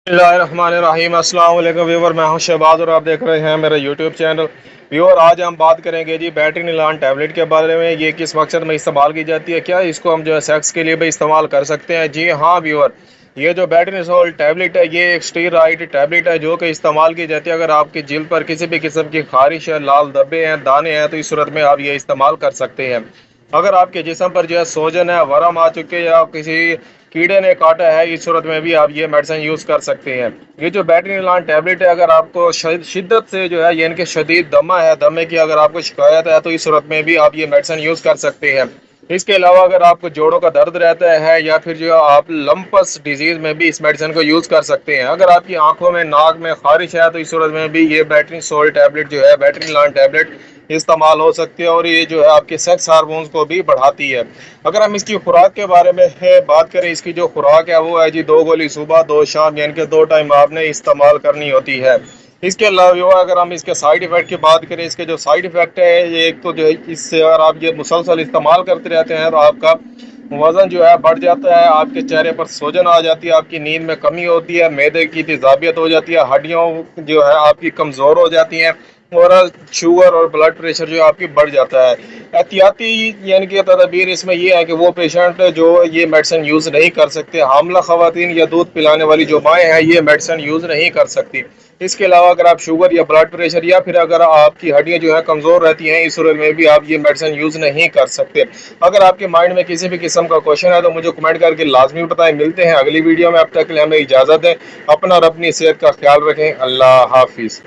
बिस्मिल्लाहिर्रहमानिर्रहीम। अस्सलाम वालेकुम व्यूअर, मैं हूं शहबाज और आप देख रहे हैं मेरा यूट्यूब चैनल। व्यूअर, आज हम बात करेंगे जी बैटरी निलान टैबलेट के बारे में। ये किस मकसद में इस्तेमाल की जाती है, क्या इसको हम जो है सेक्स के लिए भी इस्तेमाल कर सकते हैं? जी हाँ व्यूअर, ये जो बैटरी निसाल टैबलेट है ये एक स्टीरॉयड टैबलेट है जो कि इस्तेमाल की जाती है अगर आपकी जिल्द पर किसी भी किस्म की खारिश है, लाल धब्बे हैं, दाने हैं, तो इस सूरत में आप ये इस्तेमाल कर सकते हैं। अगर आपके जिस्म पर जो है सोजन है, वरम आ चुके या किसी कीड़े ने काटा है, इस सूरत में भी आप ये मेडिसिन यूज़ कर सकते हैं। ये जो बैटरी निलान टैबलेट है, अगर आपको शिद्दत से जो है यानी कि शदीद दमा है, दमे की अगर आपको शिकायत है, तो इस सूरत में भी आप ये मेडिसिन यूज़ कर सकते हैं। इसके अलावा अगर आपको जोड़ों का दर्द रहता है या फिर जो है आप लंपस डिजीज़ में भी इस मेडिसिन को यूज़ कर सकते हैं। अगर आपकी आंखों में, नाक में खारिश है, तो इस सूरत में भी ये बैटरी सोल टैबलेट जो है, बैटरी निलान टैबलेट इस्तेमाल हो सकती है और ये जो है आपके सेक्स हार्मोन्स को भी बढ़ाती है। अगर हम इसकी खुराक के बारे में बात करें, इसकी जो खुराक है वो है जी 2 गोली सुबह 2 शाम, यानी कि 2 टाइम आपने इस्तेमाल करनी होती है। इसके अलावा अगर हम इसके साइड इफ़ेक्ट की बात करें, इसके जो साइड इफ़ेक्ट है, ये एक तो जो है इससे अगर आप ये मुसलसल इस्तेमाल करते रहते हैं तो आपका वज़न जो है बढ़ जाता है, आपके चेहरे पर सोजन आ जाती है, आपकी नींद में कमी होती है, मैदे की तेज़ाबियत हो जाती है, हड्डियों जो है आपकी कमज़ोर हो जाती हैं और शुगर और ब्लड प्रेशर जो है आपकी बढ़ जाता है। एहतियाती यानी कि तदबीर इसमें ये है कि वो पेशेंट जो ये मेडिसिन यूज़ नहीं कर सकते, हामला ख़वातीन या दूध पिलाने वाली जो माएँ हैं, ये मेडिसिन यूज़ नहीं कर सकती। इसके अलावा अगर आप शुगर या ब्लड प्रेशर या फिर अगर आपकी हड्डियाँ जो है कमज़ोर रहती हैं, इस सूरत में भी आप ये मेडिसिन यूज़ नहीं कर सकते। अगर आपके माइंड में किसी भी किस्म का क्वेश्चन है तो मुझे कमेंट करके लाजमी बताएं। मिलते हैं अगली वीडियो में, अब तक के लिए हमें इजाज़त दें। अपना और अपनी सेहत का ख्याल रखें। अल्लाह हाफिज़।